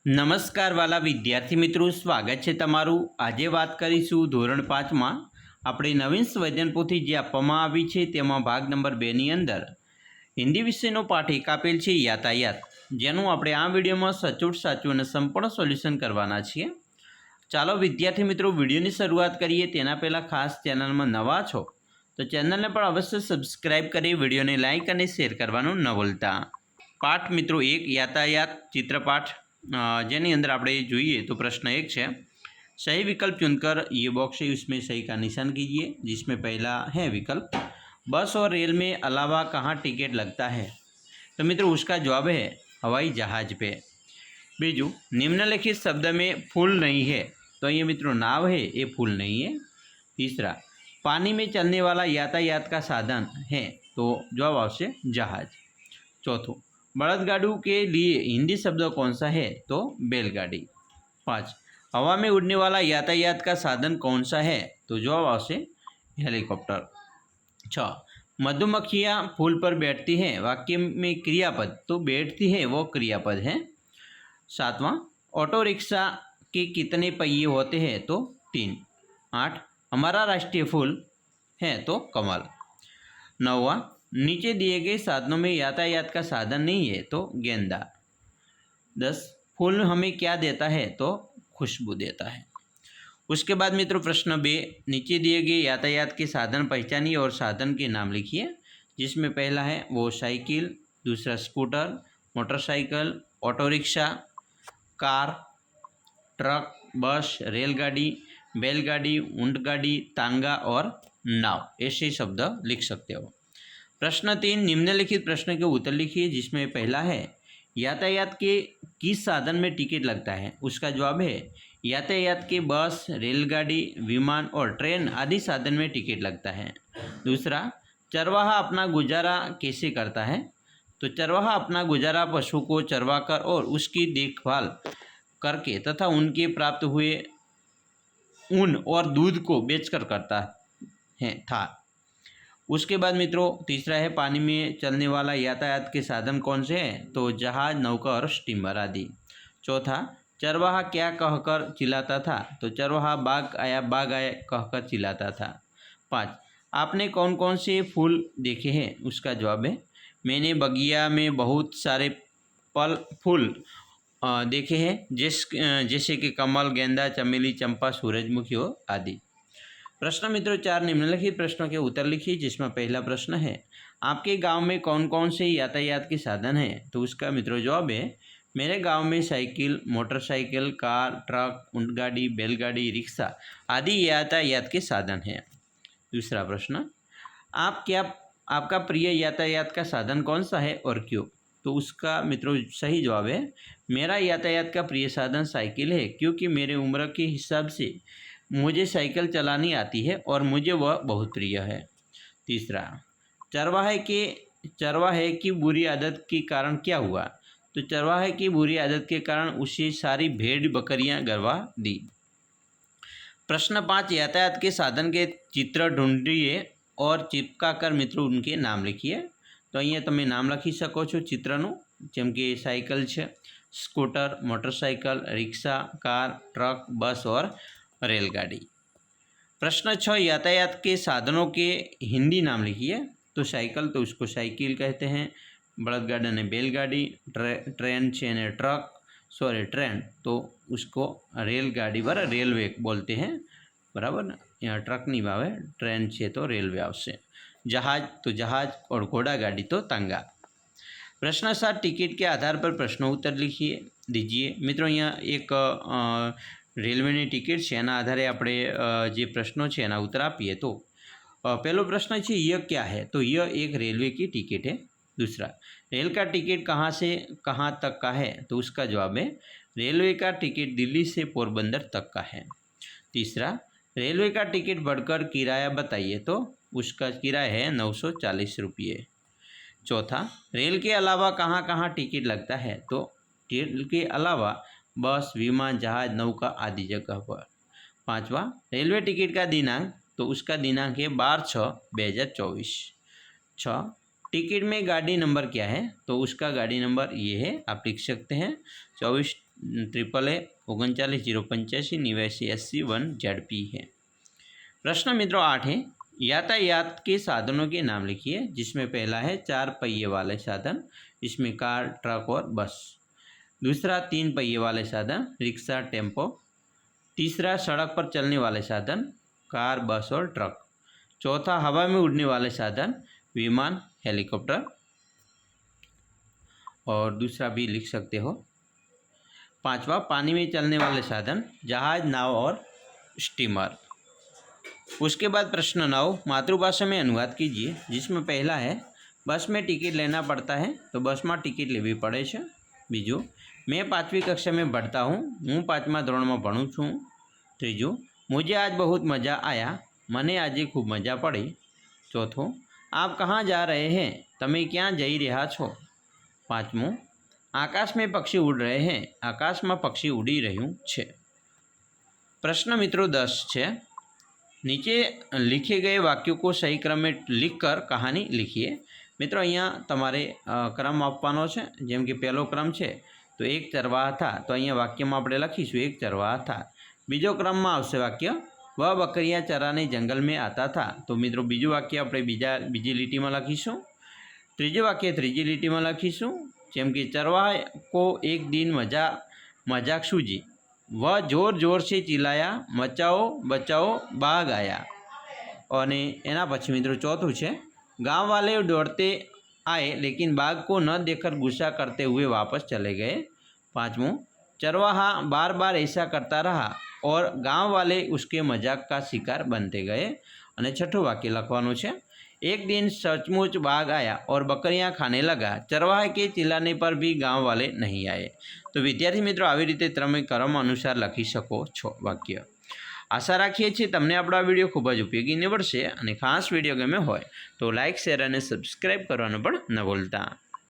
નમસ્કાર વાલા વિદ્યાર્થી મિત્રો, સ્વાગત છે તમારું। આજે વાત કરીશું ધોરણ 5માં આપણે નવીન સ્વૈધન પોથી જે આપવામાં આવી છે તેમાં ભાગ નંબર 2ની અંદર હિન્દી વિષયનો પાઠ એક આપેલ છે યાતાયાત, જેનું આપણે આ વિડીયોમાં સચોટ સાચું અને સંપૂર્ણ સોલ્યુશન કરવાના છીએ। ચાલો વિદ્યાર્થી મિત્રો વિડીયોની શરૂઆત કરીએ। તેના પહેલાં ખાસ ચેનલમાં નવા છો તો ચેનલને પણ અવશ્ય સબસ્ક્રાઈબ કરી વિડીયોને લાઇક અને શેર કરવાનું ન ભૂલતા। પાઠ મિત્રો 1 यातायात चित्रपाठ જેની અંદર આપણે જોઈએ તો પ્રશ્ન 1 છે, सही विकल्प चुनकर ये बॉक्स है उसमें सही का निशान कीजिए। जिसमें पहला है विकल्प बस और रेल में अलावा कहाँ टिकट लगता है, तो मित्रों उसका जवाब है हवाई जहाज पे। बीजू निम्नलिखित शब्द में फूल नहीं है, तो ये मित्रों नाव है, ये फूल नहीं है। तीसरा पानी में चलने वाला यातायात का साधन है, तो जवाब आवश्य जहाज। चौथों बलदगाड़ू के लिए हिंदी शब्द कौन सा है, तो बैलगाड़ी। 5 हवा में उड़ने वाला यातायात का साधन कौन सा है, तो जवाब आवश्य हेलीकॉप्टर। 6 मधुमक्खियाँ फूल पर बैठती हैं, वाक्य में क्रियापद, तो बैठती है वो क्रियापद है। 7वां ऑटो रिक्शा के कितने पहिए होते हैं, तो 3। 8 हमारा राष्ट्रीय फूल है, तो कमल। 9वां नीचे दिए गए साधनों में यातायात का साधन नहीं है, तो गेंदा। 10 फूल हमें क्या देता है, तो खुशबू देता है। उसके बाद मित्रों प्रश्न 2, नीचे दिए गए यातायात के साधन पहचानिए और साधन के नाम लिखिए। जिसमें पहला है वो साइकिल, दूसरा scooter, motorcycle, auto rickshaw, car, truck, बस, रेलगाड़ी, बैलगाड़ी, ऊंटगाड़ी, तांगा और नाव, ऐसे शब्द लिख सकते हो। प्रश्न 3 निम्नलिखित प्रश्न के उत्तर लिखिए। जिसमें पहला है यातायात के किस साधन में टिकट लगता है, उसका जवाब है यातायात के बस, रेलगाड़ी, विमान और ट्रेन आदि साधन में टिकट लगता है। दूसरा चरवाहा अपना गुजारा कैसे करता है, तो चरवाहा अपना गुजारा पशु को चरवाकर और उसकी देखभाल करके तथा उनके प्राप्त हुए ऊन और दूध को बेचकर करता है था। उसके बाद मित्रों तीसरा है पानी में चलने वाला यातायात के साधन कौन से हैं, तो जहाज, नौका और स्टीमर आदि। चौथा चरवाहा क्या कहकर चिल्लाता था, तो चरवाहा बाघ आया कहकर चिल्लाता था। 5 आपने कौन कौन से फूल देखे हैं, उसका जवाब है मैंने बगिया में बहुत सारे फूल देखे हैं, जैसे कि कमल, गेंदा, चमेली, चंपा, सूरजमुखी आदि। प्रश्न मित्रों 4 निम्नलिखित प्रश्नों के उत्तर लिखिए। जिसमें पहला प्रश्न है आपके गांव में कौन कौन से यातायात के साधन हैं, तो उसका मित्रों जवाब है मेरे गांव में साइकिल, मोटरसाइकिल, कार, ट्रक, ऊंटगाड़ी, बैलगाड़ी, रिक्शा आदि यातायात के साधन हैं। दूसरा प्रश्न आपका प्रिय यातायात का साधन कौन सा है और क्यों, तो उसका मित्रों सही जवाब है मेरा यातायात का प्रिय साधन साइकिल है, क्योंकि मेरे उम्र के हिसाब से मुझे साइकिल चलानी आती है और मुझे वह बहुत प्रिय है। तीसरा चरवाहे की बुरी आदत के कारण क्या हुआ, तो चरवाहे की बुरी आदत के कारण उसे सारी भेड़ बकरियां गरवा दी। प्रश्न 5 यातायात के साधन के चित्र ढूंढिए और चिपका कर मित्रों उनके नाम लिखिए। तो अहीं तमे नाम लखी सको छो चित्रनु, जेम के साइकिल है, scooter, motorcycle, rickshaw, car, truck, बस और रेलगाड़ी। प्रश्न 6 यातायात के साधनों के हिंदी नाम लिखिए। तो साइकिल तो उसको साइकिल कहते हैं, बलदगाड़ी ने बैलगाड़ी, ट्रेन ने ट्रेन तो उसको रेलगाड़ी पर रेलवे बोलते हैं, बराबर ना। यहाँ ट्रक नहीं आवे, ट्रेन है तो रेलवे आवशे। जहाज तो जहाज और घोड़ा गाड़ी तो तांगा। प्रश्न 7 टिकट के आधार पर प्रश्न उत्तर लिखिए दीजिए। मित्रों यहाँ एक रेलवे टिकट है, एना आधारे आपणे जे प्रश्नों है एना उत्तर आपीए। तो पहलो प्रश्न है यह क्या है, तो यह एक रेलवे की टिकट है। दूसरा रेल का टिकट कहाँ से कहाँ तक का है, तो उसका जवाब है रेलवे का टिकट दिल्ली से पोरबंदर तक का है। तीसरा रेलवे का टिकट बढ़कर किराया बताइए, तो उसका किराया है 940 रुपये। चौथा रेल के अलावा कहाँ कहाँ टिकट लगता है, तो रेल के अलावा बस, विमान, जहाज, नौका आदि जगह पर। 5वां रेलवे टिकट का दिनांक, तो उसका दिनांक है 12/6/2024। 6 टिकट में गाड़ी नंबर क्या है, तो उसका गाड़ी नंबर ये है, आप लिख सकते हैं 24 AAA39 085 है। प्रश्न मित्रों 8 है, यातायात के साधनों के नाम लिखिए, जिसमें पहला है 4 पहिए वाले साधन, इसमें कार, ट्रक और बस। दूसरा 3 पहिए वाले साधन, रिक्शा, टेम्पो। तीसरा सड़क पर चलने वाले साधन, कार, बस और ट्रक। चौथा हवा में उड़ने वाले साधन, विमान, हेलीकॉप्टर। और दूसरा भी लिख सकते हो। पांचवा पानी में चलने वाले साधन, जहाज, नाव और स्टीमर। उसके बाद प्रश्न 9, मातृभाषा में अनुवाद कीजिए, जिसमें पहला है बस में टिकट लेना पड़ता है, तो बस में टिकट लेवी पड़े छे। बीजू, मैं 5वी कक्षा में पढ़ता हूँ, हूँ 5मा धोरण में भणुं छूँ। तीजू, मुझे आज बहुत मज़ा आया, मने आज खूब मज़ा पड़ी। चौथो, आप कहाँ जा रहे हैं, तमे क्या जई रह्या छो। पांचमो, आकाश में पक्षी उड़ रहे हैं, आकाश में पक्षी उड़ी रह्युं छे। प्रश्न मित्रों 10 है, नीचे लिखे गए वाक्यों को सही क्रम में लिखकर कहानी लिखिए। मित्रों अहींया तमारे क्रम आपवानो छे, जेम के पहलो क्रम है तो एक चरवाहा था, तो अहींया वाक्य में आपणे लखीशुं एक चरवाहा था। बीजो क्रम में आवशे वाक्य, वह बकरियां चराने जंगल में आता था, तो मित्रों बीजू वाक्य आपणे बीजी લીટી में लखीशुं। त्रीजो वाक्य त्रीजी લીટી में लखीशुं, जेम के चरवाहा को एक दिन मजाक सूझी, वह जोर जोर से चिल्लाया, बचाओ बचाओ, बाघ आया। और एना पछी मित्रों चौथुं है, गांव वाले दौड़ते आए लेकिन बाघ को न देखकर गुस्सा करते हुए वापस चले गए। पांचवों, चरवाहा बार बार ऐसा करता रहा और गांव वाले उसके मजाक का शिकार बनते गए। और छठो वाक्य लखवानुं छे, एक दिन सचमुच बाघ आया और बकरियां खाने लगा, चरवाहे के चिल्लाने पर भी गांव वाले नहीं आए। तो विद्यार्थी मित्रों આવી રીતે તમે क्रम अनुसार लखी सको छो वाक्य। आशा राखीए छीए तमने आपणो आ विडियो खूब ज उपयोगी निवडशे, અને ખાસ વિડીયો ગમ્યો હોય તો લાइक, शेर और सब्सक्राइब करवानुं पण न भूलता।